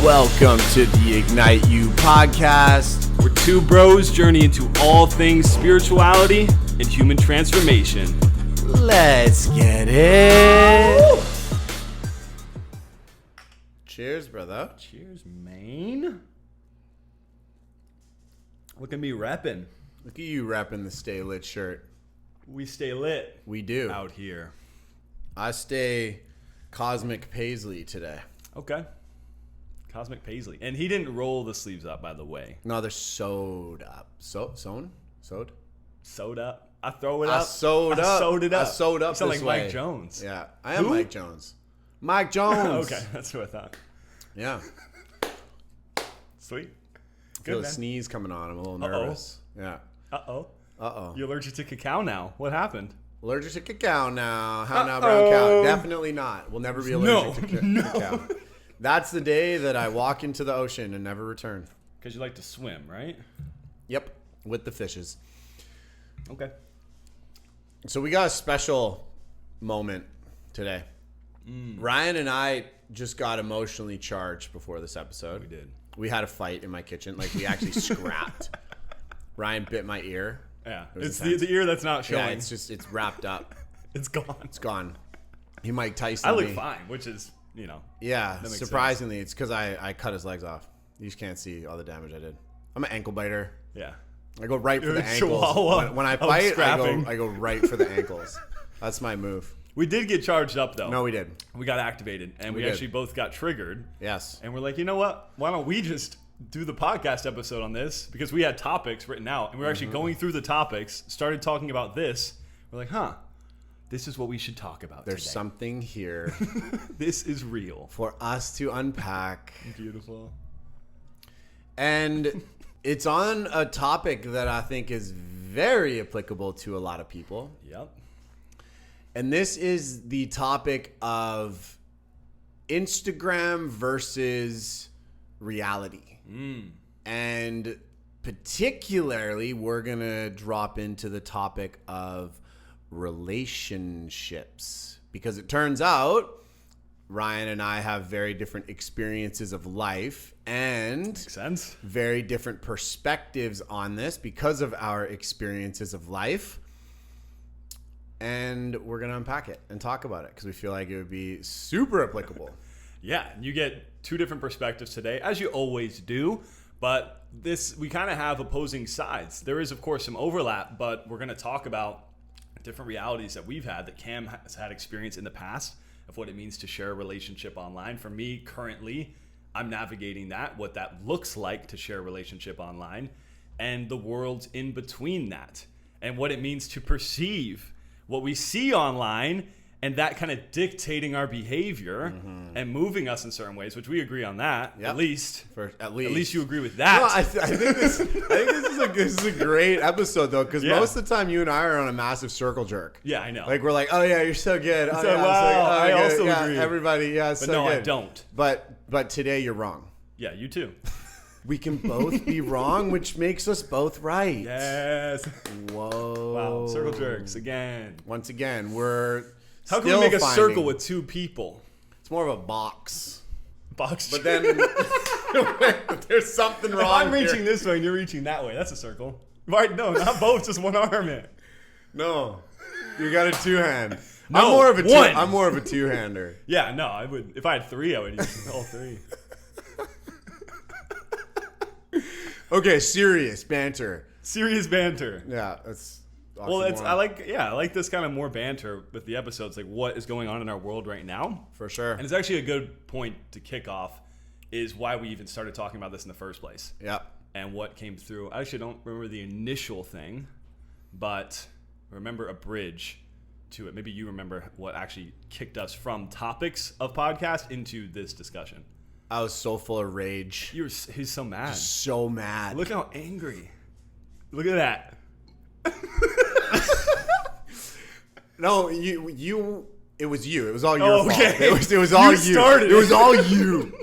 Welcome to the Ignite You podcast. Where two bros journey into all things spirituality and human transformation. Let's get it. Cheers, brother. Cheers, man. Look at me repping. Look at you repping the Stay Lit shirt. We stay lit. We do. Out here. I stay Cosmic Paisley today. Okay. Cosmic Paisley. And he didn't roll the sleeves up, by the way. No, they're sewed up. Sewed? Sewed up. I throw it up. I sewed up. Sewed it up. I sewed up. You sound this like way. Mike Jones. Yeah, I am Who? Mike Jones. Mike Jones. Okay, that's what I thought. Yeah. Sweet. I feel Good, a man. sneeze coming on. I'm a little nervous. Yeah. Uh-oh. Uh-oh. You're allergic to cacao now. What happened? Allergic to cacao now. How now, brown cow? Definitely not. We'll never be allergic to cacao. That's the day that I walk into the ocean and never return. Because you like to swim, right? Yep, with the fishes. Okay. So we got a special moment today. Ryan and I just got emotionally charged before this episode. We did. We had a fight in my kitchen. Like, we actually scrapped. Ryan bit my ear. Yeah. It was It's intense. the ear that's not showing. Yeah, it's wrapped up. It's gone. It's gone. He Mike Tyson I look me. fine, which is, you know. Yeah, makes surprisingly, it's because I cut his legs off. You just can't see all the damage I did. I'm an ankle biter. Yeah. I go right for You're the a ankles. chihuahua When I of fight, scrapping. I go right for the ankles. That's my move. We did get charged up, though. No, we did. We got activated, and we did. actually both got triggered. Yes. And we're like, you know what? Why don't we just do the podcast episode on this? Because we had topics written out, and we were actually going through the topics, started talking about this. We're like, this is what we should talk about There's today. something here This is real. for us to unpack. Beautiful. And it's on a topic that I think is very applicable to a lot of people. Yep. And this is the topic of Instagram versus reality. And particularly, we're going to drop into the topic of relationships. Because it turns out Ryan and I have very different experiences of life and Makes sense. very different perspectives on this because of our experiences of life. And we're going to unpack it and talk about it because we feel like it would be super applicable. Yeah, you get two different perspectives today, as you always do. But we kind of have opposing sides. There is, of course, some overlap, but we're going to talk about different realities that we've had, that Cam has had experience in the past of what it means to share a relationship online. For me, currently, I'm navigating that, what that looks like to share a relationship online, and the world in between that, and what it means to perceive what we see online, and that kind of dictating our behavior and moving us in certain ways, which we agree on that. Yep. At least At least you agree with that. No, I think this is a great episode though, because Yeah. most of the time you and I are on a massive circle jerk. Yeah, I know. Like, we're like, oh yeah, you're so good. Oh, So, yeah, I'm wow, I good. also Yeah, agree. Everybody, yeah, but so no, good. I don't. But today you're wrong. Yeah, you too. We can both be wrong, which makes us both right. Yes. Whoa. Wow, circle jerks again. Once again, we're How can still we make a finding- circle with two people? It's more of a box. Box. But then there's something if wrong. I'm reaching here. this way and you're reaching that way, that's a circle. Right? No, not both. Just one arm. It. No, you got a two-hand. No, I'm more of a one. I'm more of a two-hander. Yeah, no, I would. If I had three, I would use all three. Okay, serious banter. Serious banter. Yeah, that's. Well, I oxymoron. like this kind of more banter with the episodes, like what is going on in our world right now. For sure. And it's actually a good point to kick off is why we even started talking about this in the first place. Yep. And what came through. I actually don't remember the initial thing, but I remember a bridge to it. Maybe you remember what actually kicked us from topics of podcast into this discussion. I was so full of rage. He's so mad. So mad. Look how angry. Look at that. No, you. It was you. It was all your Oh, fault. okay. It was all you. started It was it. all you.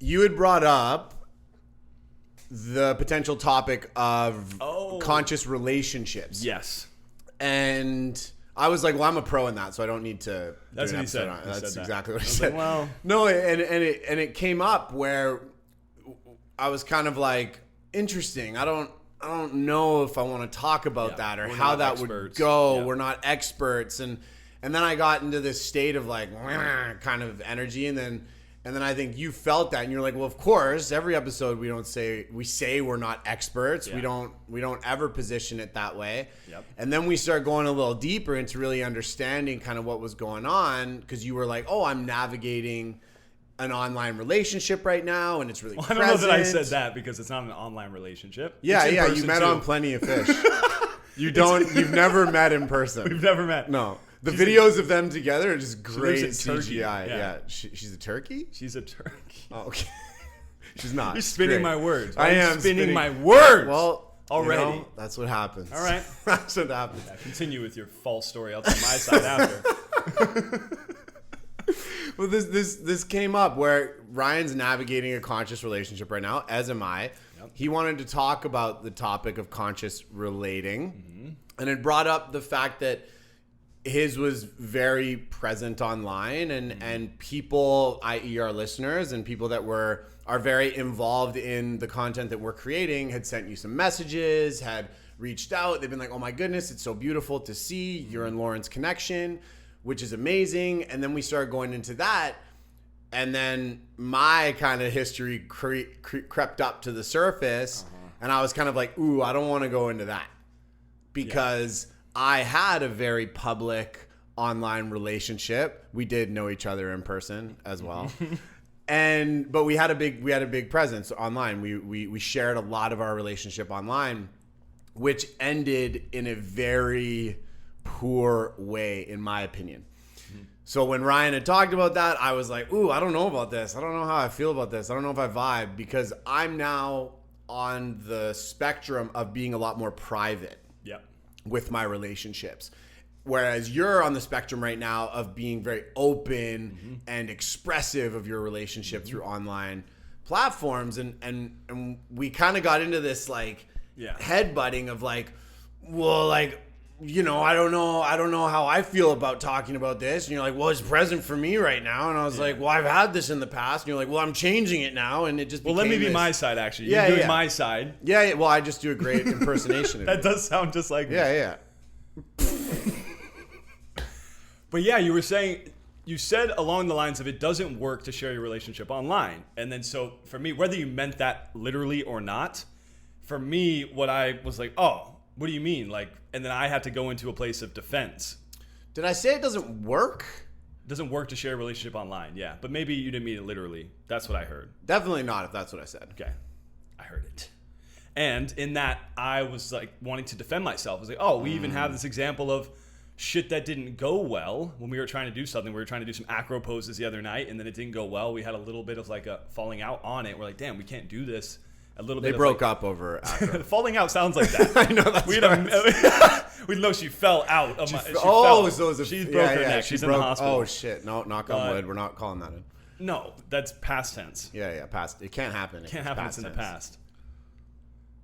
You had brought up the potential topic of conscious relationships. Yes. And I was like, well, I'm a pro in that, so I don't need to. That's do what an he said. episode on it. He That's said exactly that. what he I was said. like, well, no, and it came up where I was kind of like, interesting. I don't know if I want to talk about that or how that would go. Yeah. We're not experts, and then I got into this state of like kind of energy, and then I think you felt that, and you're like, well, of course, every episode we say we're not experts. Yeah. We don't ever position it that way. Yep. And then we start going a little deeper into really understanding kind of what was going on, because you were like, oh, I'm navigating an online relationship right now, and it's really I don't know that I said that, because it's not an online relationship. Yeah, It's in you person met too. on Plenty of Fish. You've never met in person. We've never met. No. The videos of them together are just lives great in CGI. Turkey. Yeah. She's a turkey? She's a turkey. Oh, okay. She's not. You're spinning Great. my words. I am spinning my words. Well, already. that's what happens. All right. That's what happens. Yeah, continue with your false story. I'll take my side after. Well, this came up where Ryan's navigating a conscious relationship right now, as am I. Yep. He wanted to talk about the topic of conscious relating, and it brought up the fact that his was very present online, and people, i.e. our listeners and people that are very involved in the content that we're creating, had sent you some messages, had reached out. They've been like, oh my goodness, it's so beautiful to see you and Lauren's connection, which is amazing. And then we started going into that, and then my kind of history crept up to the surface, and I was kind of like, ooh, I don't want to go into that, because I had a very public online relationship. We did know each other in person as well. But we had a big presence online. We shared a lot of our relationship online, which ended in a very poor way, in my opinion. So when Ryan had talked about that, I was like, ooh, I don't know about this. I don't know how I feel about this. I don't know if I vibe, because I'm now on the spectrum of being a lot more private with my relationships. Whereas you're on the spectrum right now of being very open and expressive of your relationship through online platforms. And we kind of got into this like headbutting of like, well, like, you know, I don't know how I feel about talking about this. And you're like, well, it's present for me right now. And I was like, well, I've had this in the past. And you're like, well, I'm changing it now. And it just became let me be this. my side, actually. You're doing my side. Yeah, well, I just do a great impersonation of That it. does sound just like me. Yeah. But yeah, you said along the lines of, it doesn't work to share your relationship online. And then so for me, whether you meant that literally or not, for me, what I was like, oh, what do you mean? Like, and then I had to go into a place of defense. Did I say it doesn't work? It doesn't work to share a relationship online, yeah. But maybe you didn't mean it literally. That's what I heard. Definitely not, if that's what I said. Okay. I heard it. And in that, I was like wanting to defend myself. I was like, oh, we even have this example of shit that didn't go well when we were trying to do something. We were trying to do some acro poses the other night, and then it didn't go well. We had a little bit of like a falling out on it. We're like, damn, we can't do this. A little bit. They broke up over acro. Falling out sounds like that. I know that's we know she fell out of my. She so fell. She broke her neck. She's in the hospital. Oh shit! No, knock on wood. We're not calling that in. No, that's past tense. Yeah, past. It can't happen. Can't happen. It's in the past.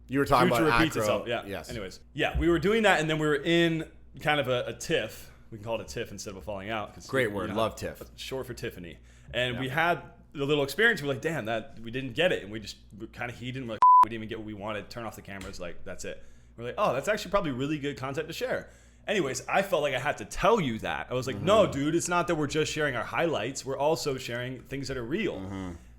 You were talking Future about repeats acro. itself. Yeah. Yes. Anyways, yeah, we were doing that, and then we were in kind of a tiff. We can call it a tiff instead of a falling out. Great word. Love tiff. Short for Tiffany. And we had the little experience. We're like, damn, that we didn't get it, and we kind of heated. And we're like, we didn't even get what we wanted. Turn off the cameras. Like, that's it. We're like, oh, that's actually probably really good content to share. Anyways, I felt like I had to tell you that. I was like, no, dude, it's not that we're just sharing our highlights. We're also sharing things that are real.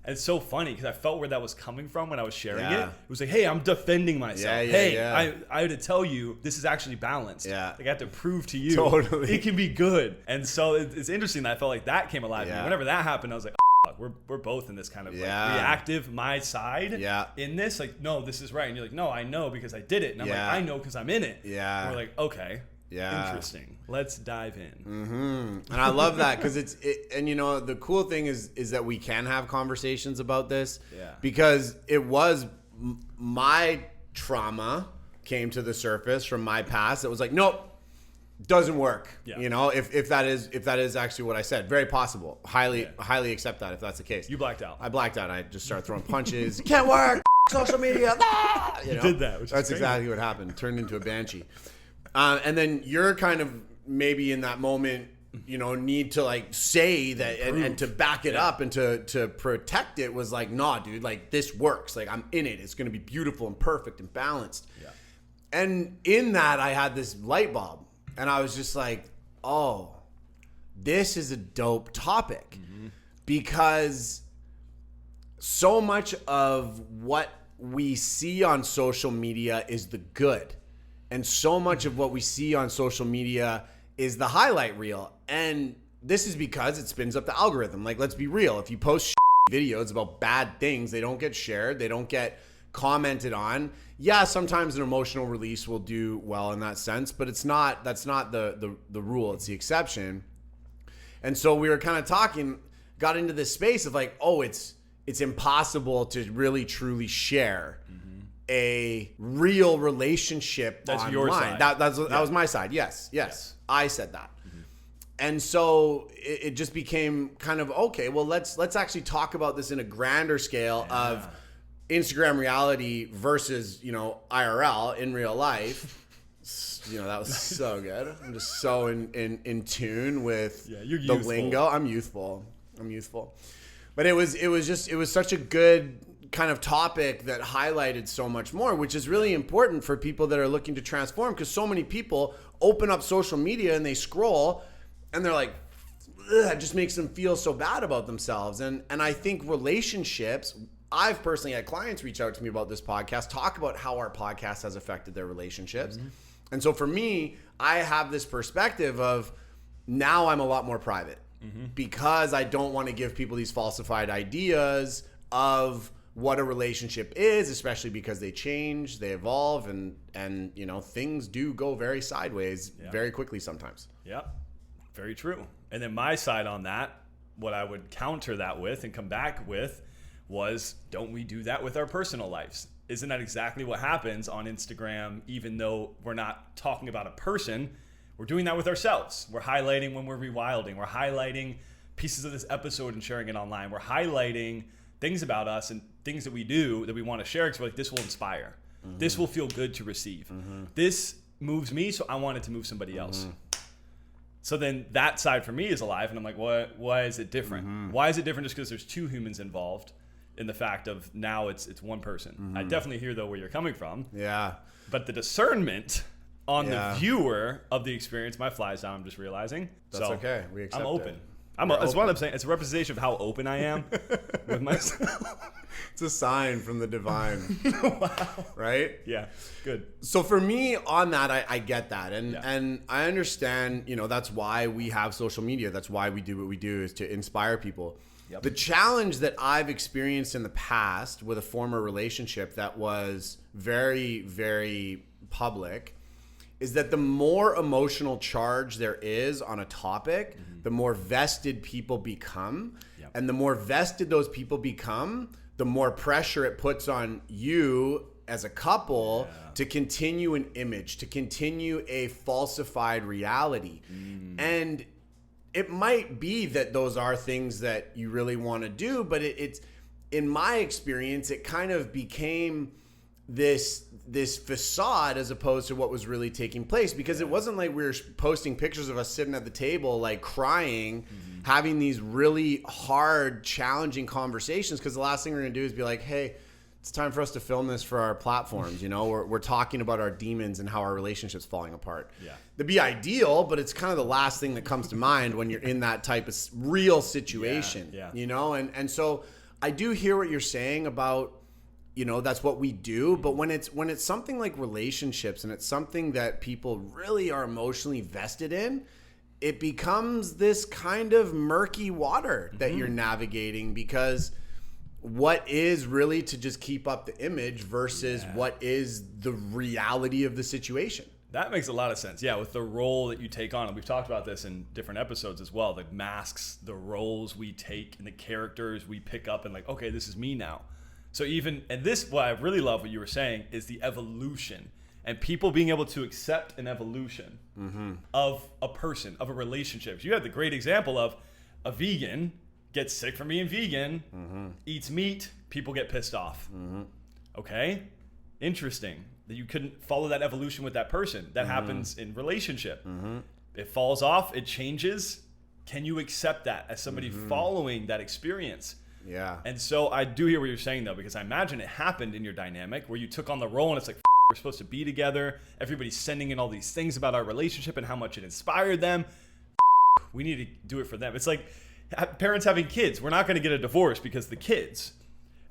And it's so funny because I felt where that was coming from when I was sharing it. It was like, hey, I'm defending myself. I had to tell you this is actually balanced. Yeah. Like, I have to prove to you it can be good. And so it's interesting that I felt like that came alive to me. Whenever that happened, I was like, oh, fuck, we're both in this kind of like reactive, my side in this. Like, no, this is right. And you're like, no, I know because I did it. And I'm like, I know because I'm in it. Yeah. And we're like, okay. Yeah. Interesting. Let's dive in. And I love that because and you know, the cool thing is that we can have conversations about this because it was my trauma came to the surface from my past. It was like, nope, doesn't work. Yeah. You know, if that is actually what I said, very possible. Highly accept that if that's the case. You blacked out. I blacked out. I just started throwing punches. Can't work. Social media. You know? did that. That's exactly what happened. Turned into a banshee. And then you're kind of maybe in that moment, need to like say that and to back it up and to protect it was like, nah, dude, like this works. Like I'm in it. It's going to be beautiful and perfect and balanced. Yeah. And in that I had this light bulb and I was just like, oh, this is a dope topic because so much of what we see on social media is the good. And so much of what we see on social media is the highlight reel. And this is because it spins up the algorithm. Like, let's be real. If you post videos about bad things, they don't get shared. They don't get commented on. Yeah, sometimes an emotional release will do well in that sense, but that's not the rule. It's the exception. And so we were kind of got into this space of like, oh, it's impossible to really truly share a real relationship That's online. your side. That was my side. Yes. I said that. And so it just became kind of, okay, well, let's actually talk about this in a grander scale of Instagram reality versus, IRL in real life. That was so good. I'm just so in tune with the lingo. I'm youthful. But it was such a good kind of topic that highlighted so much more, which is really important for people that are looking to transform, because so many people open up social media and they scroll and they're like, ugh, it just makes them feel so bad about themselves. And I think relationships, I've personally had clients reach out to me about this podcast, talk about how our podcast has affected their relationships. And so for me, I have this perspective of now I'm a lot more private because I don't want to give people these falsified ideas of what a relationship is, especially because they change, they evolve, and things do go very sideways very quickly sometimes. Yeah, very true. And then my side on that, what I would counter that with and come back with was, don't we do that with our personal lives? Isn't that exactly what happens on Instagram? Even though we're not talking about a person, we're doing that with ourselves. We're highlighting when we're rewilding. We're highlighting pieces of this episode and sharing it online. We're highlighting things about us and things that we do that we want to share because we're like, this will inspire. This will feel good to receive. This moves me, so I want it to move somebody else. So then that side for me is alive, and I'm like, why is it different? Why is it different just because there's two humans involved in the fact of now it's one person? I definitely hear, though, where you're coming from. Yeah. But the discernment on the viewer of the experience, my fly's down, I'm just realizing. That's so okay. We accept I'm open. It. That's what I'm saying. It's a representation of how open I am with myself. It's a sign from the divine. Wow. Right? Yeah. Good. So for me on that, I get that. And I understand, that's why we have social media. That's why we do what we do, is to inspire people. Yep. The challenge that I've experienced in the past with a former relationship that was very, very public is that the more emotional charge there is on a topic, the more vested people become. Yep. And the more vested those people become, the more pressure it puts on you as a couple to continue an image, to continue a falsified reality. And it might be that those are things that you really want to do, but it's in my experience, it kind of became this facade as opposed to what was really taking place, because it wasn't like we were posting pictures of us sitting at the table like crying, having these really hard, challenging conversations, because the last thing we're gonna do is be like, hey, it's time for us to film this for our platforms. We're talking about our demons and how our relationship's falling apart. That'd be ideal, but it's kind of the last thing that comes to mind when you're in that type of real situation. And so I do hear what you're saying about, that's what we do. But when it's something like relationships and it's something that people really are emotionally vested in, it becomes this kind of murky water that you're navigating, because what is really to just keep up the image versus what is the reality of the situation. That makes a lot of sense. Yeah, with the role that you take on. And we've talked about this in different episodes as well. The masks, the roles we take, and the characters we pick up, and like, okay, this is me now. So what I really love what you were saying is the evolution, and people being able to accept an evolution of a person, of a relationship. You had the great example of a vegan gets sick from being vegan, eats meat, people get pissed off. Okay, interesting that you couldn't follow that evolution with that person. That happens in relationship. It falls off, it changes. Can you accept that as somebody following that experience? Yeah. And so I do hear what you're saying, though, because I imagine it happened in your dynamic where you took on the role and it's like, we're supposed to be together. Everybody's sending in all these things about our relationship and how much it inspired them. We need to do it for them. It's like parents having kids. We're not going to get a divorce because the kids.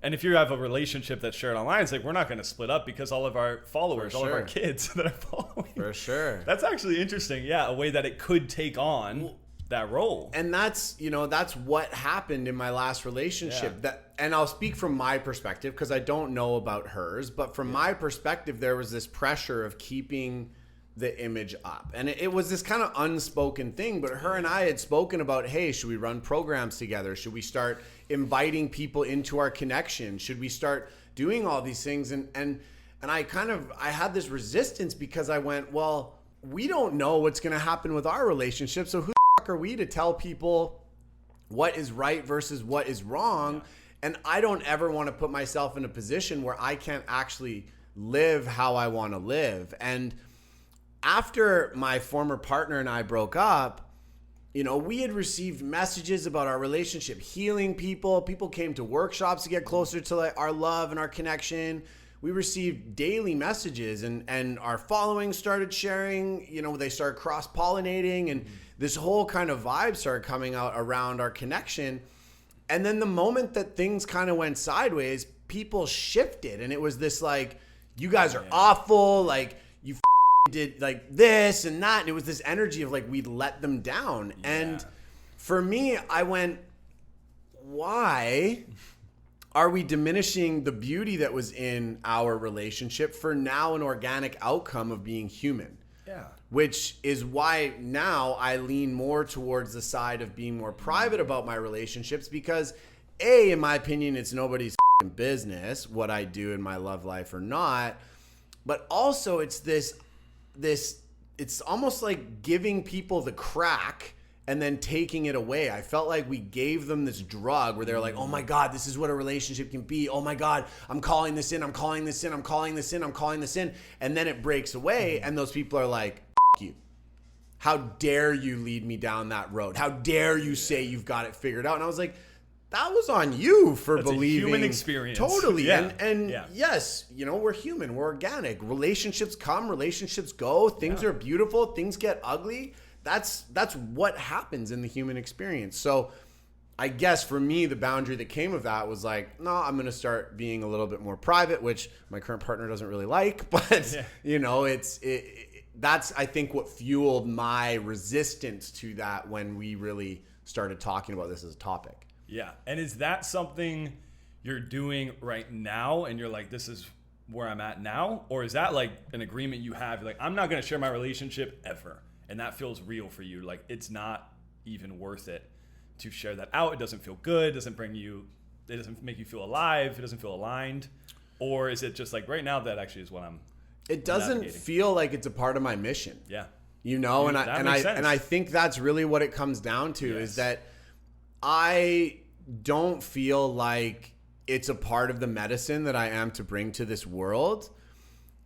And if you have a relationship that's shared online, it's like we're not going to split up because all of our followers, all of our kids that are following. For sure. That's actually interesting. Yeah, a way that it could take on that role. And that's what happened in my last relationship. And I'll speak from my perspective because I don't know about hers, but from my perspective, there was this pressure of keeping the image up. And it was this kind of unspoken thing, but her and I had spoken about, hey, should we run programs together? Should we start inviting people into our connection? Should we start doing all these things? And I had this resistance because I went, well, we don't know what's going to happen with our relationship. So who are we to tell people what is right versus what is wrong? And I don't ever want to put myself in a position where I can't actually live how I want to live. And after my former partner and I broke up, we had received messages about our relationship healing people. People came to workshops to get closer to our love and our connection. We received daily messages and our following started sharing, they started cross-pollinating and this whole kind of vibe started coming out around our connection. And then the moment that things kind of went sideways, people shifted. And it was this like, you guys are awful. Like you did like this and that. And it was this energy of like, we'd let them down. Yeah. And for me, I went, why are we diminishing the beauty that was in our relationship for now an organic outcome of being human? Yeah. Which is why now I lean more towards the side of being more private about my relationships because in my opinion, it's nobody's business what I do in my love life or not. But also it's it's almost like giving people the crack and then taking it away. I felt like we gave them this drug where they're like, oh my God, this is what a relationship can be. Oh my God, I'm calling this in, I'm calling this in, I'm calling this in, I'm calling this in. And then it breaks away and those people are like, you. How dare you lead me down that road? How dare you say you've got it figured out? And I was like, that was on you for That's believing. A human experience. Totally. Yeah. And yes, we're human. We're organic. Relationships come, relationships go. Things are beautiful. Things get ugly. That's what happens in the human experience. So I guess for me, the boundary that came of that was like, no, I'm going to start being a little bit more private, which my current partner doesn't really like. But, that's, I think, what fueled my resistance to that when we really started talking about this as a topic. Yeah. And is that something you're doing right now and you're like, this is where I'm at now? Or is that like an agreement you have? You're like, I'm not going to share my relationship ever. And that feels real for you. Like, it's not even worth it to share that out. It doesn't feel good. It doesn't make you feel alive. It doesn't feel aligned. Or is it just like right now that actually is what I'm It doesn't feel like it's a part of my mission. Yeah. And I think that's really what it comes down to is that I don't feel like it's a part of the medicine that I am to bring to this world.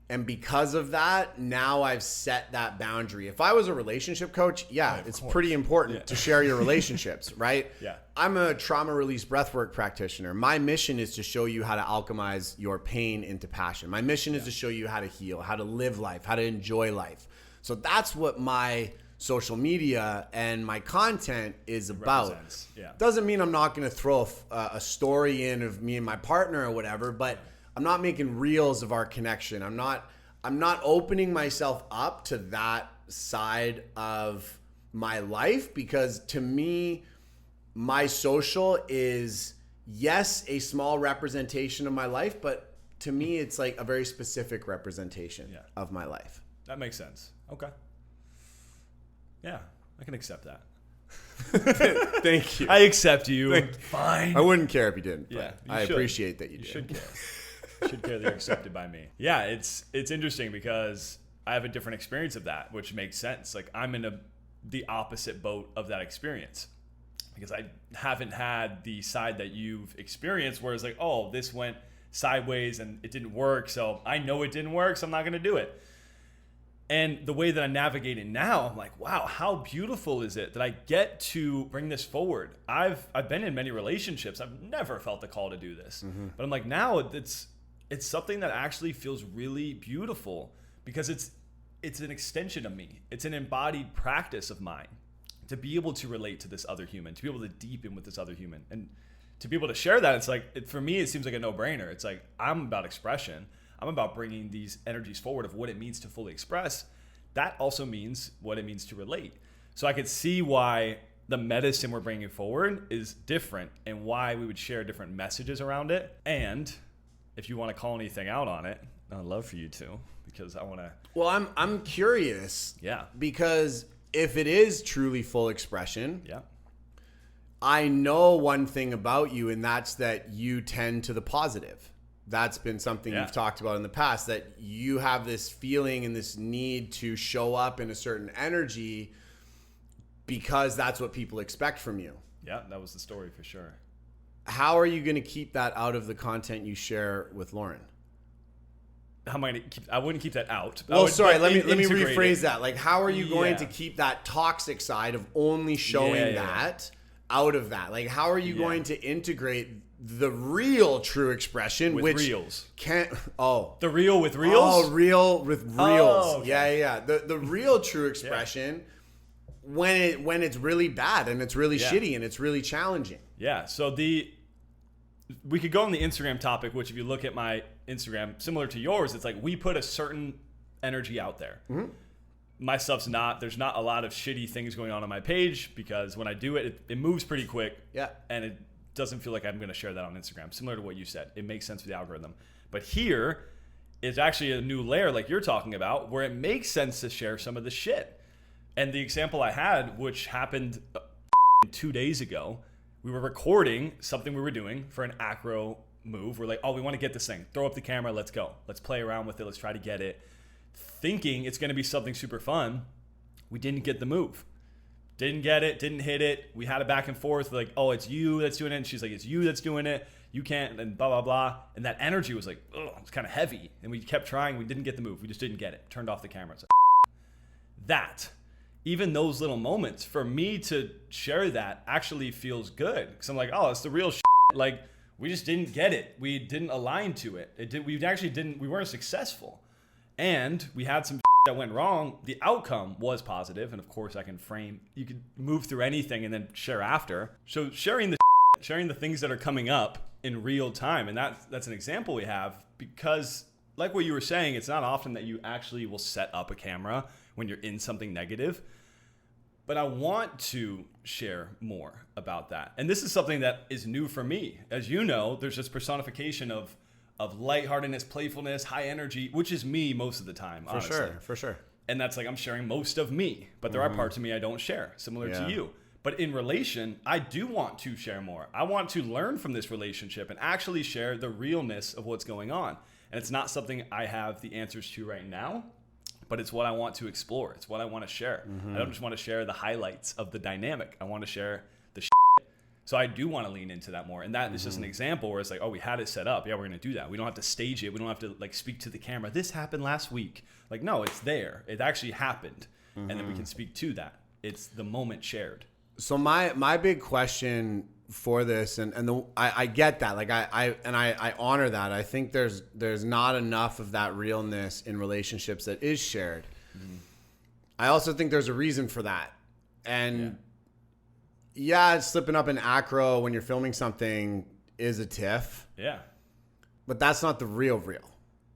And because of that, now I've set that boundary. If I was a relationship coach, it's pretty important to share your relationships, right? Yeah. I'm a trauma release breathwork practitioner. My mission is to show you how to alchemize your pain into passion. My mission is to show you how to heal, how to live life, how to enjoy life. So that's what my social media and my content is about. Doesn't mean I'm not going to throw a story in of me and my partner or whatever, but I'm not making reels of our connection. I'm not opening myself up to that side of my life because to me, my social is, yes, a small representation of my life, but to me, it's like a very specific representation of my life. That makes sense. Okay. Yeah, I can accept that. Thank you. I accept you. Fine. I wouldn't care if you didn't. Yeah, I appreciate that you did. You should care. Should care that you're accepted by me. Yeah, it's interesting because I have a different experience of that, which makes sense. Like I'm in the opposite boat of that experience because I haven't had the side that you've experienced where it's like, oh, this went sideways and it didn't work. So I know it didn't work, so I'm not going to do it. And the way that I navigate it now, I'm like, wow, how beautiful is it that I get to bring this forward? I've been in many relationships. I've never felt the call to do this. But I'm like, now it's something that actually feels really beautiful because it's an extension of me. It's an embodied practice of mine to be able to relate to this other human, to be able to deepen with this other human. And to be able to share that, it's like, for me, it seems like a no-brainer. It's like, I'm about expression. I'm about bringing these energies forward of what it means to fully express. That also means what it means to relate. So I could see why the medicine we're bringing forward is different and why we would share different messages around it. And if you want to call anything out on it, I'd love for you to, because I want to. Well, I'm curious. Yeah. Because if it is truly full expression, Yeah. I know one thing about you, and that's that you tend to the positive. That's been something you've talked about in the past, that you have this feeling and this need to show up in a certain energy because that's what people expect from you. Yeah, that was the story for sure. How are you going to keep that out of the content you share with Lauren? How am I going to keep? I wouldn't keep that out. Well, sorry, let me integrate rephrase it. that. Like, how are you going Yeah. to keep that toxic side of only showing that out of that? Like, how are you going to integrate the real true expression With which reels? The real with reels? Oh, real with reels. Oh, okay. Yeah. The real true expression when it's really bad and it's really shitty and it's really challenging. Yeah. So we could go on the Instagram topic, which if you look at my Instagram, similar to yours, it's like we put a certain energy out there. Mm-hmm. My stuff's not. There's not a lot of shitty things going on my page because when I do it, it moves pretty quick. Yeah. And it doesn't feel like I'm going to share that on Instagram. Similar to what you said. It makes sense for the algorithm. But here is actually a new layer like you're talking about where it makes sense to share some of the shit. And the example I had, which happened 2 days ago, we were recording something we were doing for an acro move. We're like, oh, we want to get this thing. Throw up the camera. Let's go. Let's play around with it. Let's try to get it. Thinking it's going to be something super fun. We didn't get the move. Didn't get it. Didn't hit it. We had a back and forth. Like, oh, it's you that's doing it. And she's like, it's you that's doing it. You can't, and blah, blah, blah. And that energy was like, oh, it's kind of heavy. And we kept trying. We didn't get the move. We just didn't get it. Turned off the camera. It's like, that. Even those little moments, for me to share that actually feels good. Because I'm like, oh, it's the real shit. Like, we just didn't get it. We didn't align to it. We weren't successful. And we had some that went wrong. The outcome was positive. And of course, you can move through anything and then share after. So sharing the things that are coming up in real time. And that's an example we have because like what you were saying, it's not often that you actually will set up a camera when you're in something negative. But I want to share more about that. And this is something that is new for me. As you know, there's this personification of lightheartedness, playfulness, high energy, which is me most of the time, honestly. For sure. And that's like I'm sharing most of me. But there are parts of me I don't share, similar to you. But in relation, I do want to share more. I want to learn from this relationship and actually share the realness of what's going on. And it's not something I have the answers to right now. But it's what I want to explore. It's what I want to share. I don't just want to share the highlights of the dynamic. I want to share the shit. So I do want to lean into that more. And that is just an example where it's like, oh, we had it set up. Yeah, we're going to do that. We don't have to stage it. We don't have to like speak to the camera. This happened last week. Like, no, it's there. It actually happened. And then we can speak to that. It's the moment shared. So my big question for this, I get that, like I honor that. I think there's not enough of that realness in relationships that is shared. I also think there's a reason for that, and it's slipping up in acro when you're filming something is a tiff. Yeah, but that's not the real.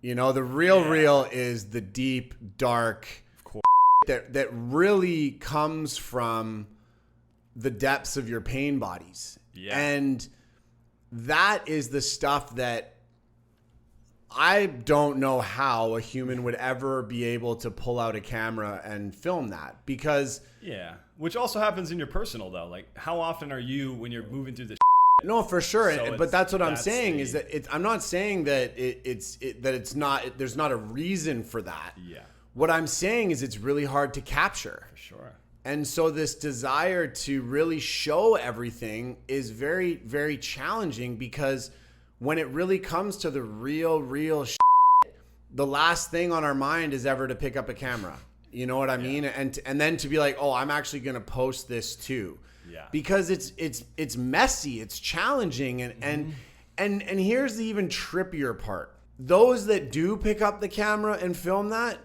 You know, the real is the deep, dark, of course, that really comes from the depths of your pain bodies. Yeah. And that is the stuff that I don't know how a human would ever be able to pull out a camera and film that because... Yeah. Which also happens in your personal, though. Like, how often are you, when you're moving through this... No, for sure. So but that's what I'm saying is that I'm not saying that it's not... There's not a reason for that. Yeah. What I'm saying is it's really hard to capture. For sure. And so this desire to really show everything is very, very challenging because when it really comes to the real shit, the last thing on our mind is ever to pick up a camera. You know what I mean? And then to be like, oh, I'm actually going to post this too. Yeah. Because it's messy, it's challenging, and here's the even trippier part. Those that do pick up the camera and film that,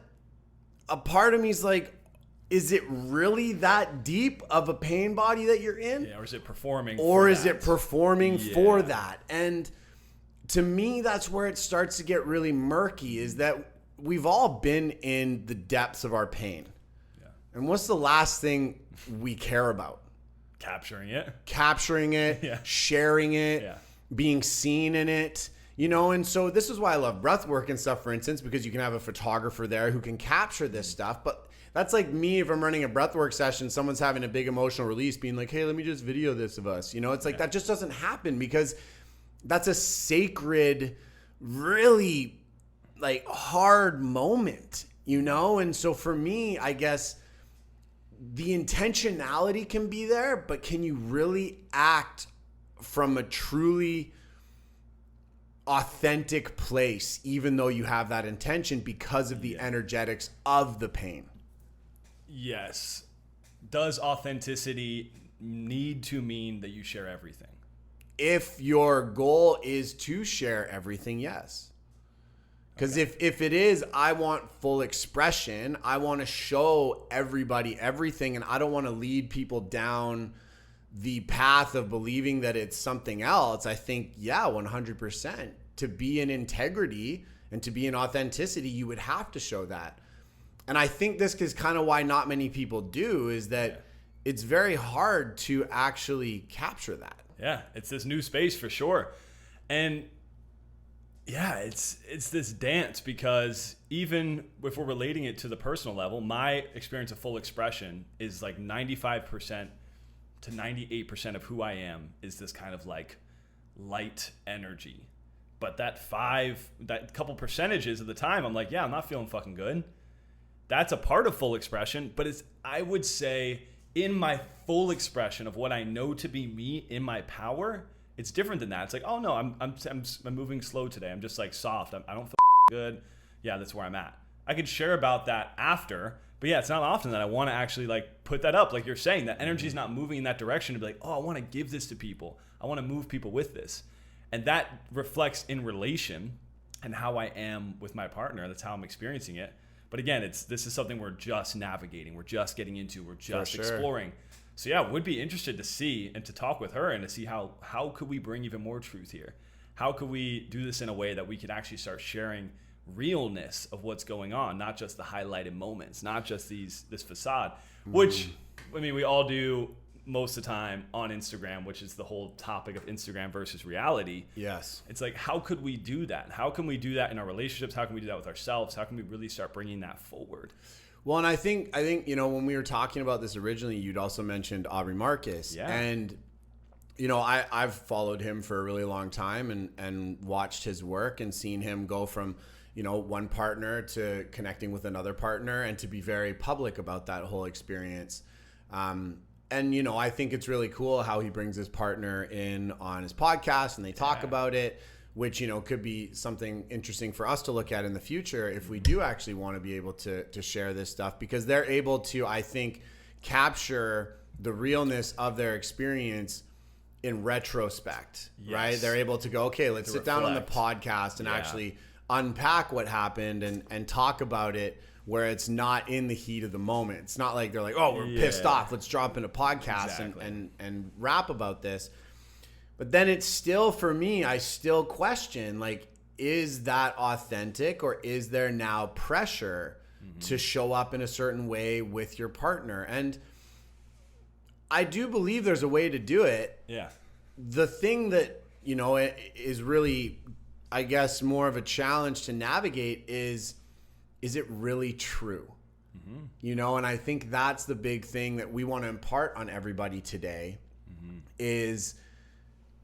a part of me is like, is it really that deep of a pain body that you're in? Yeah, or is it performing for that? And to me, that's where it starts to get really murky, is that we've all been in the depths of our pain. Yeah. And what's the last thing we care about? Capturing it, sharing it, being seen in it, you know. And so this is why I love breath work and stuff, for instance, because you can have a photographer there who can capture this stuff. But that's like me, if I'm running a breathwork session, someone's having a big emotional release, being like, hey, let me just video this of us. You know, it's like that just doesn't happen, because that's a sacred, really like hard moment, you know? And so for me, I guess the intentionality can be there, but can you really act from a truly authentic place, even though you have that intention, because of the energetics of the pain? Yes. Does authenticity need to mean that you share everything? If your goal is to share everything, yes. Because if it is, I want full expression, I want to show everybody everything, and I don't want to lead people down the path of believing that it's something else. I think, 100%. To be in integrity and to be in authenticity, you would have to show that. And I think this is kind of why not many people do, is that it's very hard to actually capture that. Yeah, it's this new space for sure. And it's this dance, because even if we're relating it to the personal level, my experience of full expression is like 95% to 98% of who I am is this kind of like light energy. But that couple percentages of the time, I'm like, I'm not feeling fucking good. That's a part of full expression, but I would say in my full expression of what I know to be me in my power, it's different than that. It's like, oh no, I'm moving slow today. I'm just like soft. I don't feel good. Yeah, that's where I'm at. I could share about that after, but it's not often that I want to actually like put that up. Like you're saying, that energy is not moving in that direction to be like, oh, I want to give this to people. I want to move people with this. And that reflects in relation and how I am with my partner. That's how I'm experiencing it. But again, this is something we're just navigating. We're just getting into. We're just exploring. So would be interested to see and to talk with her and to see how could we bring even more truth here? How could we do this in a way that we could actually start sharing realness of what's going on, not just the highlighted moments, not just this facade, which, I mean, we all do most of the time on Instagram, which is the whole topic of Instagram versus reality. Yes. It's like, how could we do that? How can we do that in our relationships? How can we do that with ourselves? How can we really start bringing that forward? Well, and I think, you know, when we were talking about this originally, you'd also mentioned Aubrey Marcus. Yeah. And, you know, I've followed him for a really long time and watched his work and seen him go from, you know, one partner to connecting with another partner and to be very public about that whole experience. And, you know, I think it's really cool how he brings his partner in on his podcast and they talk about it, which, you know, could be something interesting for us to look at in the future if we do actually want to be able to share this stuff, because they're able to, I think, capture the realness of their experience in retrospect, right? They're able to go, okay, let's sit down on the podcast and actually unpack what happened and talk about it, where it's not in the heat of the moment. It's not like they're like, oh, we're pissed off, let's drop in a podcast and rap about this. But then it's still, for me, I still question, like, is that authentic, or is there now pressure to show up in a certain way with your partner? And I do believe there's a way to do it. Yeah. The thing that, you know, is really, I guess, more of a challenge to navigate is it really true? You know, and I think that's the big thing that we want to impart on everybody today is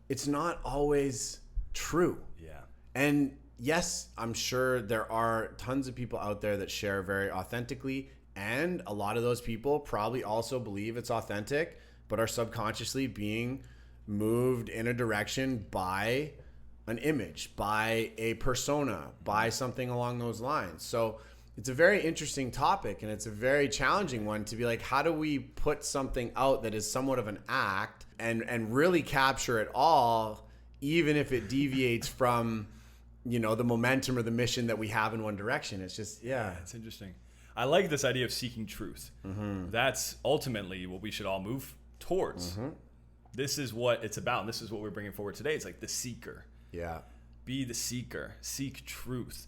it's not always true. Yeah. And yes, I'm sure there are tons of people out there that share very authentically, and a lot of those people probably also believe it's authentic, but are subconsciously being moved in a direction by an image, by a persona, by something along those lines. So it's a very interesting topic, and it's a very challenging one to be like, how do we put something out that is somewhat of an act and really capture it all, even if it deviates from, you know, the momentum or the mission that we have in one direction. It's just, yeah. It's interesting. I like this idea of seeking truth. That's ultimately what we should all move towards. This is what it's about, and this is what we're bringing forward today. It's like the seeker. Yeah. Be the seeker. Seek truth.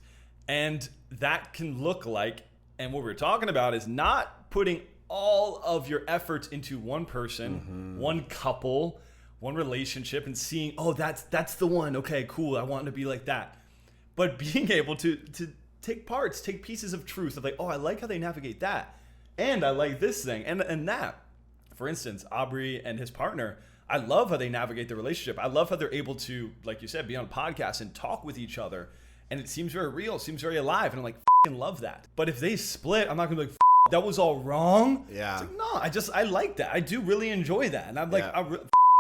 And that can look like, and what we're talking about is not putting all of your efforts into one person, one couple, one relationship, and seeing, oh, that's the one. Okay, cool. I want to be like that. But being able to take pieces of truth of like, oh, I like how they navigate that. And I like this thing and that. For instance, Aubrey and his partner, I love how they navigate the relationship. I love how they're able to, like you said, be on podcasts and talk with each other. And it seems very real, it seems very alive. And I'm like, f***ing love that. But if they split, I'm not going to be like, that was all wrong. Yeah. It's like, no, I like that. I do really enjoy that. And I'm like,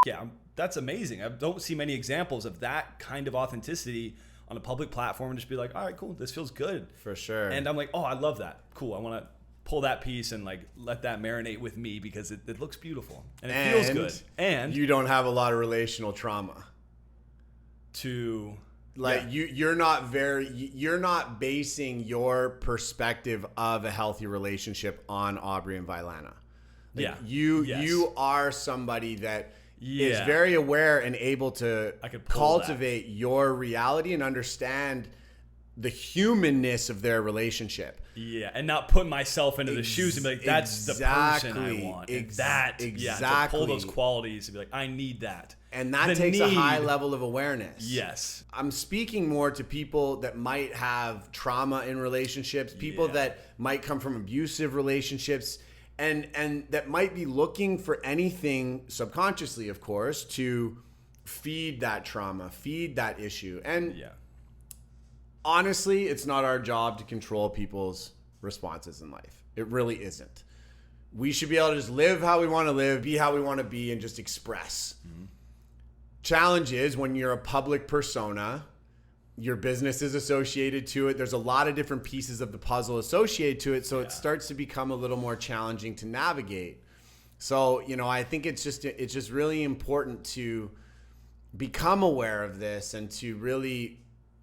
Yeah. that's amazing. I don't see many examples of that kind of authenticity on a public platform and just be like, all right, cool, this feels good. For sure. And I'm like, oh, I love that. Cool. I want to pull that piece and like let that marinate with me because it looks beautiful and it feels good. And you don't have a lot of relational trauma. You're not basing your perspective of a healthy relationship on Aubrey and Vailana. You are somebody that is very aware and able to cultivate your reality and understand the humanness of their relationship. Yeah, and not put myself into the shoes and be like, that's the person I want. Exactly. To pull those qualities and be like, I need that. And that takes a high level of awareness. Yes. I'm speaking more to people that might have trauma in relationships, people that might come from abusive relationships, and that might be looking for anything subconsciously, of course, to feed that trauma, feed that issue. And honestly, it's not our job to control people's responses in life. It really isn't. We should be able to just live how we want to live, be how we want to be, and just express. Challenge is when you're a public persona, your business is associated to it. There's a lot of different pieces of the puzzle associated to it, so it starts to become a little more challenging to navigate. So, you know, I think it's just really important to become aware of this and to really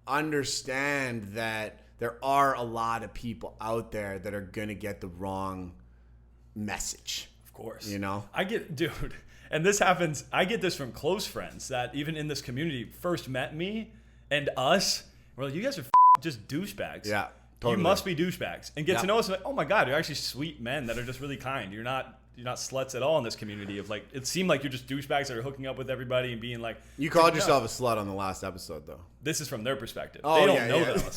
understand that there are a lot of people out there that are going to get the wrong message. Of course. You know? Dude, and this happens, I get this from close friends that even in this community first met me and us. We're like, you guys are just douchebags. Yeah, totally. You must be douchebags. And get to know us like, oh my God, you're actually sweet men that are just really kind. You're not sluts at all in this community of like, it seemed like you're just douchebags that are hooking up with everybody and being like. You called yourself a slut on the last episode though. This is from their perspective. Oh, they don't know that I'm a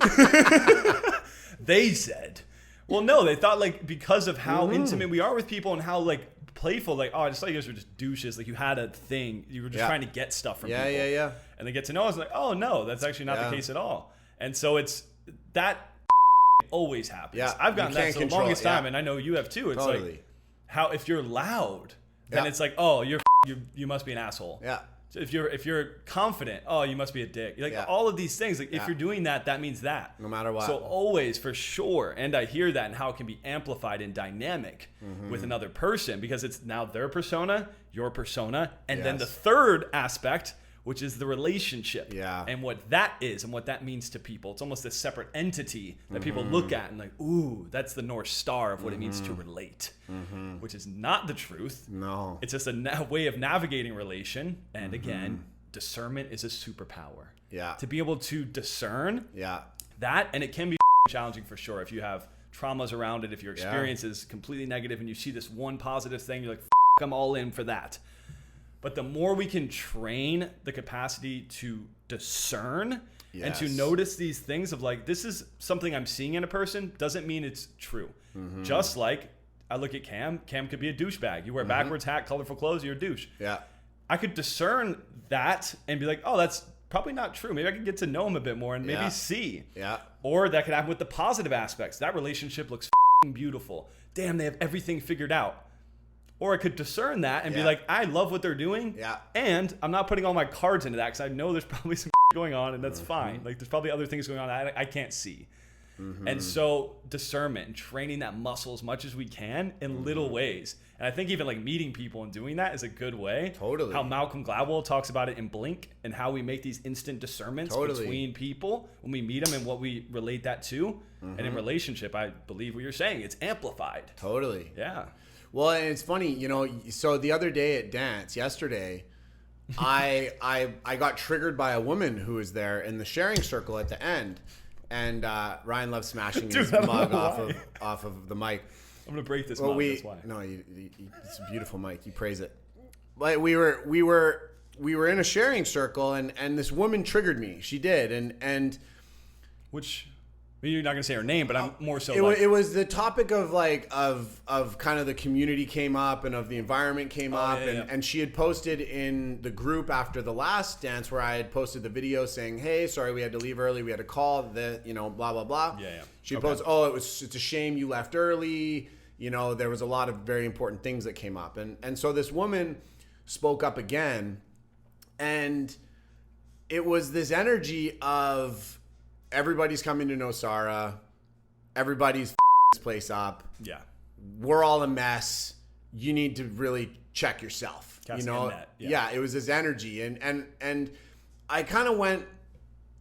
slut. They said, well, no, they thought like because of how intimate we are with people and how like playful, like, oh, I just thought you guys were just douches. Like you had a thing. You were just trying to get stuff from people. Yeah. And they get to know us like, oh no, that's actually not the case at all. And so it's that always happens. Yeah, I've gotten that for the longest time, and I know you have too. It's like how if you're loud, then it's like, oh, you must be an asshole. Yeah. So if you're confident, oh, you must be a dick. Like all of these things, like if you're doing that, that means that. No matter what. So always, for sure, and I hear that and how it can be amplified and dynamic with another person because it's now their persona, your persona, and then the third aspect, which is the relationship and what that is and what that means to people. It's almost this separate entity that people look at and like, ooh, that's the North Star of what it means to relate, which is not the truth. No. It's just a way of navigating relation. And again, discernment is a superpower. Yeah. To be able to discern that, and it can be challenging for sure if you have traumas around it, if your experience is completely negative and you see this one positive thing, you're like, I'm all in for that. But the more we can train the capacity to discern and to notice these things of like, this is something I'm seeing in a person, doesn't mean it's true. Just like I look at Cam could be a douchebag. You wear backwards hat, colorful clothes, you're a douche. Yeah. I could discern that and be like, oh, that's probably not true. Maybe I could get to know him a bit more and maybe see. Yeah. Or that could happen with the positive aspects. That relationship looks beautiful. Damn, they have everything figured out. Or I could discern that and be Yeah. like, I love what they're doing. Yeah. And I'm not putting all my cards into that because I know there's probably some going on, and that's fine. Like, there's probably other things going on that I can't see. And so discernment and training that muscle as much as we can in little ways. And I think even like meeting people and doing that is a good way. Totally. How Malcolm Gladwell talks about it in Blink, and how we make these instant discernments between people when we meet them and what we relate that to. And in relationship, I believe what you're saying, it's amplified. Totally. Yeah. Well, and it's funny, so the other day at dance, yesterday, I got triggered by a woman who was there in the sharing circle at the end. And Ryan loves smashing his mug off of the mic. I'm gonna break this mug. That's why. No, it's a beautiful mic. You praise it. But we were in a sharing circle, and this woman triggered me. She did, and which. You're not gonna say her name, but I'm more so. It was the topic of of kind of the community came up and of the environment came up, and she had posted in the group after the last dance where I had posted the video saying, "Hey, sorry we had to leave early. We had a call. Blah blah blah." Yeah. She posted, "Oh, it's a shame you left early. There was a lot of very important things that came up," and so this woman spoke up again, and it was this energy of, everybody's coming to know Sarah. Everybody's this place up. Yeah. We're all a mess. You need to really check yourself. Yeah. It was this energy. And I kind of went,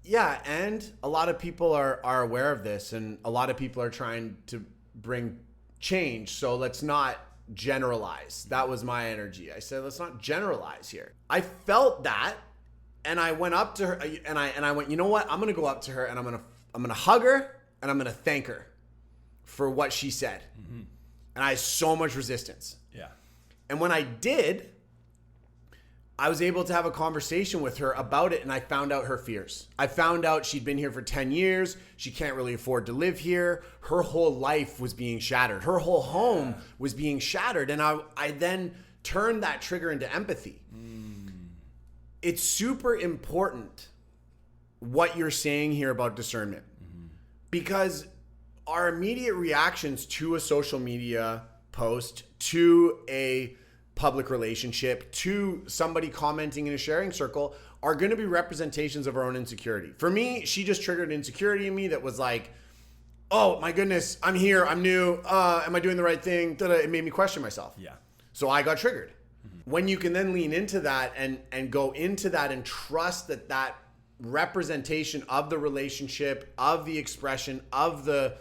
yeah, and a lot of people are aware of this, and a lot of people are trying to bring change. So let's not generalize. That was my energy. I said, let's not generalize here. I felt that. And I went up to her, and I went, you know what? I'm gonna go up to her, and I'm gonna hug her, and I'm gonna thank her for what she said. And I had so much resistance. Yeah. And when I did, I was able to have a conversation with her about it, and I found out her fears. I found out she'd been here for 10 years. She can't really afford to live here. Her whole life was being shattered. Her whole home was being shattered. And I then turned that trigger into empathy. It's super important what you're saying here about discernment, because our immediate reactions to a social media post, to a public relationship, to somebody commenting in a sharing circle, are going to be representations of our own insecurity. For me, she just triggered insecurity in me that was like, oh my goodness, I'm here, I'm new, am I doing the right thing? It made me question myself. Yeah. So I got triggered. When you can then lean into that and go into that and trust that representation of the relationship, of the expression, of the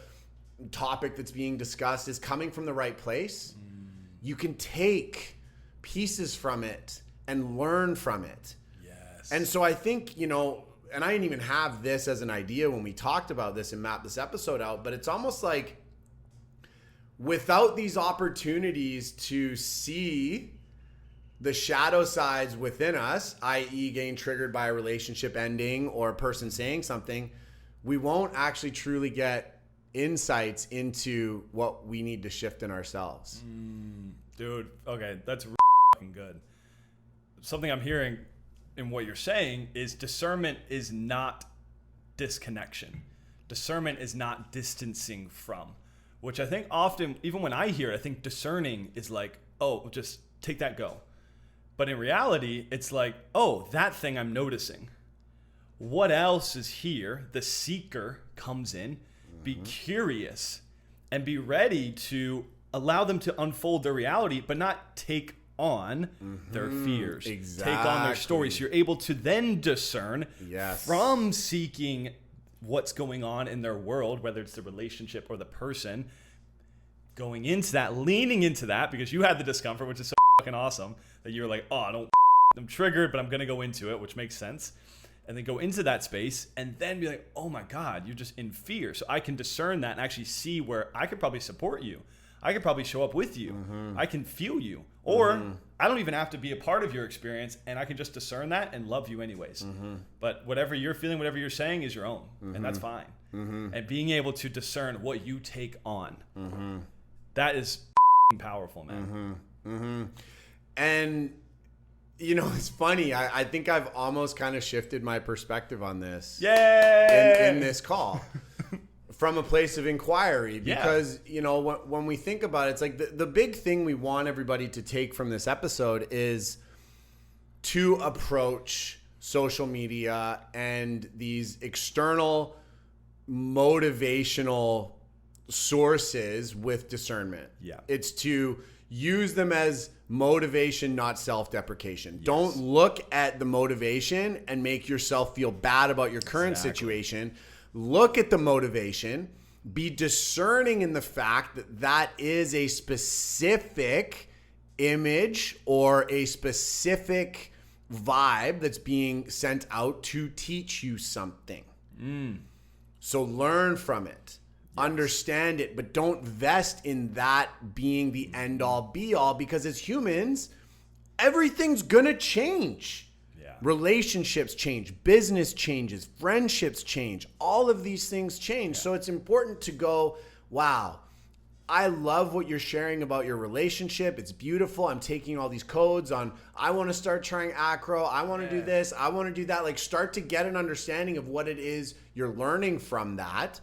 topic that's being discussed is coming from the right place, you can take pieces from it and learn from it. Yes. And so I think, and I didn't even have this as an idea when we talked about this and mapped this episode out, but it's almost like without these opportunities to see the shadow sides within us, i.e. getting triggered by a relationship ending or a person saying something, we won't actually truly get insights into what we need to shift in ourselves. Dude, okay, that's fucking good. Something I'm hearing in what you're saying is discernment is not disconnection. Discernment is not distancing from, which I think often, even when I hear it, I think discerning is like, oh, just take that, go. But in reality, it's like, oh, that thing I'm noticing. What else is here? The seeker comes in. Be curious and be ready to allow them to unfold their reality, but not take on their fears. Exactly. Take on their stories. So you're able to then discern from seeking what's going on in their world, whether it's the relationship or the person, going into that, leaning into that, because you had the discomfort, which is so fucking awesome, that you're like, oh, I'm triggered, but I'm going to go into it, which makes sense. And then go into that space and then be like, oh my God, you're just in fear. So I can discern that and actually see where I could probably support you. I could probably show up with you. I can feel you. Or I don't even have to be a part of your experience, and I can just discern that and love you anyways. But whatever you're feeling, whatever you're saying is your own, and that's fine. And being able to discern what you take on, that is powerful, man. And it's funny. I think I've almost kind of shifted my perspective on this. Yay! In this call. from a place of inquiry, because when we think about it, it's like the big thing we want everybody to take from this episode is to approach social media and these external motivational sources with discernment. It's to use them as motivation, not self-deprecation. Don't look at the motivation and make yourself feel bad about your current situation. Look at the motivation, be discerning in the fact that that is a specific image or a specific vibe that's being sent out to teach you something. So learn from it, understand it, but don't vest in that being the end all be all, because as humans, everything's gonna change. Relationships change, business changes, friendships change, all of these things change. So it's important to go, wow, I love what you're sharing about your relationship. It's beautiful. I'm taking all these codes on, I want to start trying acro. I want to do this. I want to do that. Like, start to get an understanding of what it is you're learning from that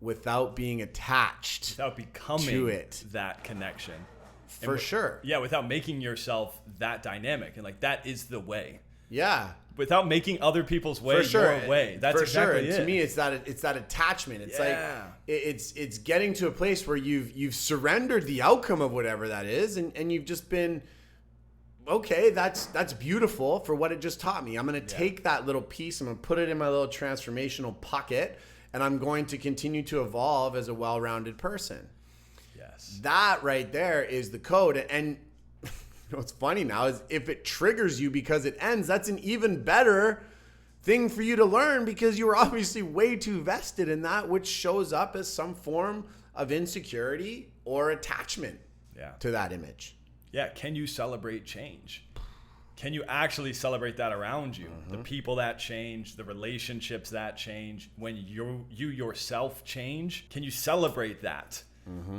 without being attached, without becoming to it. That connection. For sure. Yeah, without making yourself that dynamic. And like, that is the way. Yeah. Without making other people's way your way. That's exactly it. To me, it's that attachment. It's like it's getting to a place where you've surrendered the outcome of whatever that is, and you've just been, okay, that's beautiful for what it just taught me. I'm gonna take that little piece, I'm gonna put it in my little transformational pocket, and I'm going to continue to evolve as a well-rounded person. That right there is the code. And what's funny now is if it triggers you because it ends, that's an even better thing for you to learn, because you were obviously way too vested in that, which shows up as some form of insecurity or attachment to that image. Can you celebrate change? Can you actually celebrate that around you? The people that change, the relationships that change, when you yourself change, can you celebrate that?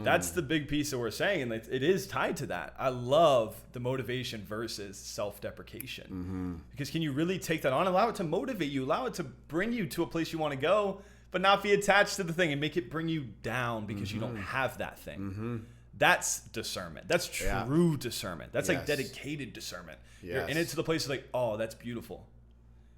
That's the big piece that we're saying, and it is tied to that. I love the motivation versus self-deprecation, because can you really take that on, allow it to motivate you, allow it to bring you to a place you want to go, but not be attached to the thing and make it bring you down because you don't have that thing. That's discernment. That's true discernment. That's like dedicated discernment. You're in it to the place of like, oh, that's beautiful.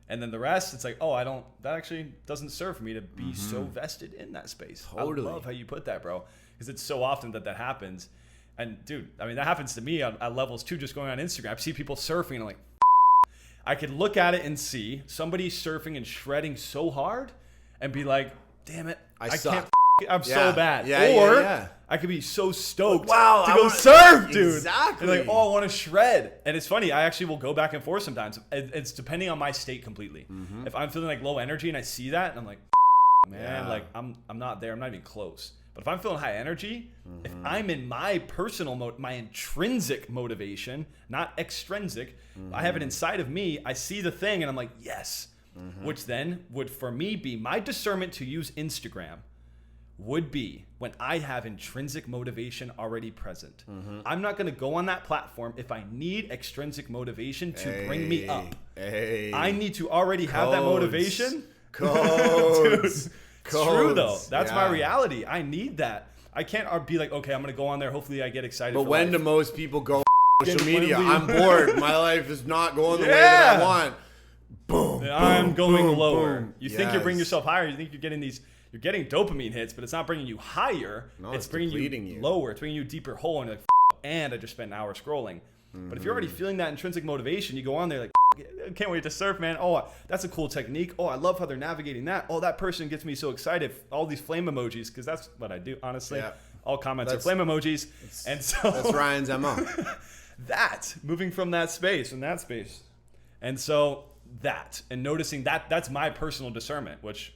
And then the rest, it's like, oh, that actually doesn't serve for me to be so vested in that space. Totally. I love how you put that, bro. Because it's so often that happens. And dude, I mean, that happens to me at levels too, just going on Instagram. I see people surfing and I'm like, I could look at it and see somebody surfing and shredding so hard and be like, damn it, I can't, I'm so bad. Or I could be so stoked to go surf, dude. Exactly. And like, oh, I want to shred. And it's funny, I actually will go back and forth sometimes. It's depending on my state completely. If I'm feeling like low energy and I see that and I'm like, man, like I'm not there. I'm not even close. But if I'm feeling high energy, if I'm in my personal my intrinsic motivation, not extrinsic, I have it inside of me, I see the thing and I'm like, yes. Which then would for me be my discernment to use Instagram would be when I have intrinsic motivation already present. I'm not going to go on that platform if I need extrinsic motivation to bring me up. I need to already have that motivation. Codes. Dude. True though. That's my reality. I need that. I can't be like, okay, I'm gonna go on there. Hopefully, I get excited. But when do most people go social media? I'm bored. My life is not going the way that I want. Boom. I'm going lower. You think you're bringing yourself higher. You think you're getting you're getting dopamine hits, but it's not bringing you higher. No, it's bringing you lower. It's bringing you a deeper hole, and you're like, and I just spent an hour scrolling. But if you're already feeling that intrinsic motivation, you go on there like, I can't wait to surf, man. Oh, that's a cool technique. Oh, I love how they're navigating that. Oh, that person gets me so excited. All these flame emojis, because that's what I do, honestly. All comments are flame emojis. And so that's Ryan's MO. Moving from that space And so and noticing that's my personal discernment, which,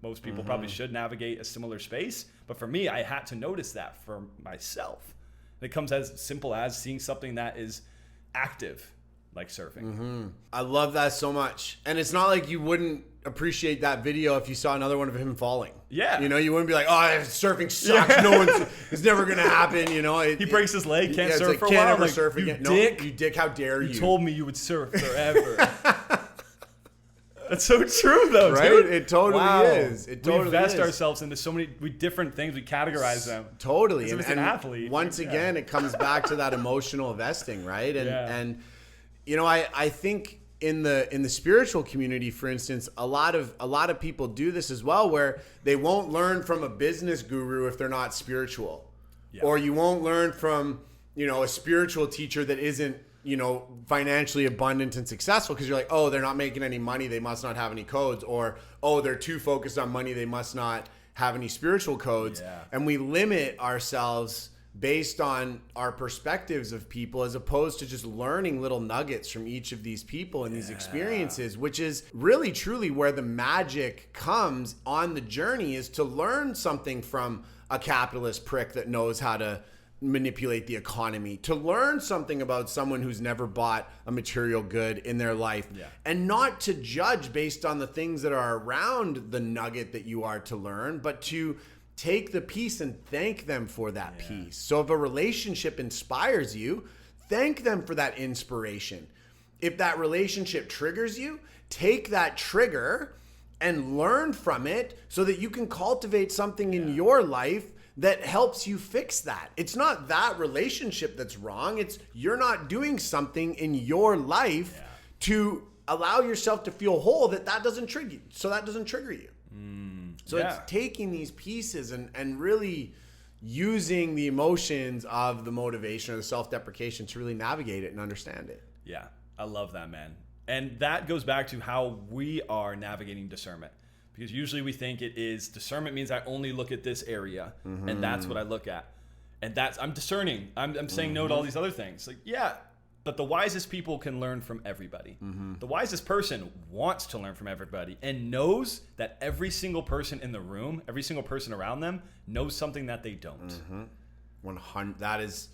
most people probably should navigate a similar space. But for me, I had to notice that for myself. It comes as simple as seeing something that is active, like surfing. I love that so much. And it's not like you wouldn't appreciate that video if you saw another one of him falling. Yeah. You wouldn't be like, oh, surfing sucks. No one's, it's never going to happen. He breaks his leg, can't surf for a while. Can't ever surf again. Dick. No, you dick, how dare you? You told me you would surf forever. That's so true, though, right? dude. It totally is. It totally we invest is. ourselves into so many different things. We categorize them. Totally. As an athlete. Once again, it comes back to that emotional investing, right? And you know, I think in the spiritual community, for instance, a lot of people do this as well, where they won't learn from a business guru if they're not spiritual, or you won't learn from, you know, a spiritual teacher that isn't, you know, financially abundant and successful, because you're like, oh, they're not making any money, they must not have any codes, or oh, they're too focused on money, they must not have any spiritual codes. And we limit ourselves based on our perspectives of people, as opposed to just learning little nuggets from each of these people and these experiences, which is really truly where the magic comes on the journey, is to learn something from a capitalist prick that knows how to manipulate the economy, to learn something about someone who's never bought a material good in their life, and not to judge based on the things that are around the nugget that you are to learn, but to take the piece and thank them for that piece. So if a relationship inspires you, thank them for that inspiration. If that relationship triggers you, take that trigger and learn from it so that you can cultivate something in your life that helps you fix that. It's not that relationship that's wrong. It's you're not doing something in your life to allow yourself to feel whole that doesn't trigger you. So that doesn't trigger you. So it's taking these pieces and really using the emotions of the motivation or the self-deprecation to really navigate it and understand it. Yeah, I love that, man. And that goes back to how we are navigating discernment. Because usually we think it is discernment means I only look at this area, and that's what I look at. And that's, I'm discerning. I'm saying no to all these other things. Like, yeah, but the wisest people can learn from everybody. The wisest person wants to learn from everybody and knows that every single person in the room, every single person around them knows something that they don't. 100. That is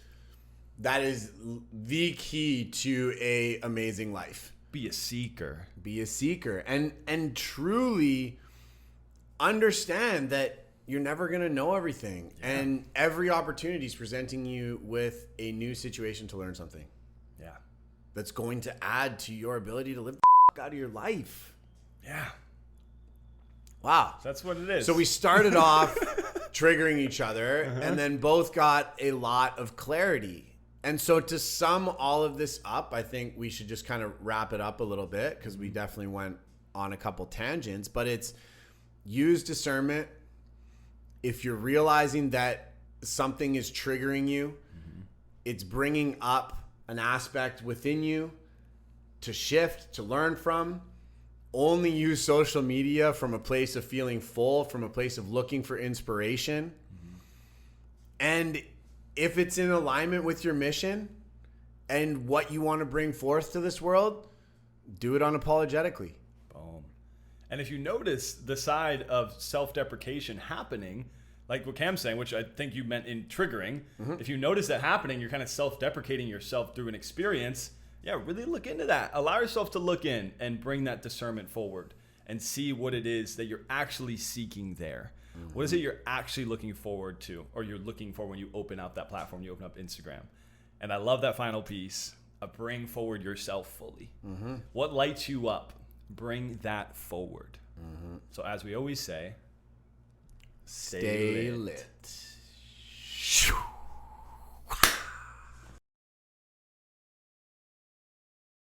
the key to a amazing life. Be a seeker. Be a seeker, and truly understand that you're never going to know everything, and every opportunity is presenting you with a new situation to learn something. That's going to add to your ability to live the out of your life. Wow. That's what it is. So we started off triggering each other, and then both got a lot of clarity. And so to sum all of this up, I think we should just kind of wrap it up a little bit, because we definitely went on a couple tangents, but it's use discernment. If you're realizing that something is triggering you, it's bringing up an aspect within you to shift, to learn from. Only use social media from a place of feeling full, from a place of looking for inspiration. And if it's in alignment with your mission and what you want to bring forth to this world, do it unapologetically. Boom. And if you notice the side of self-deprecation happening, like what Cam's saying, which I think you meant in triggering, if you notice that happening, you're kind of self-deprecating yourself through an experience. Really look into that. Allow yourself to look in and bring that discernment forward and see what it is that you're actually seeking there. What is it you're actually looking forward to, or you're looking for when you open up that platform, you open up Instagram? And I love that final piece of bring forward yourself fully. What lights you up? Bring that forward. So as we always say, Stay lit.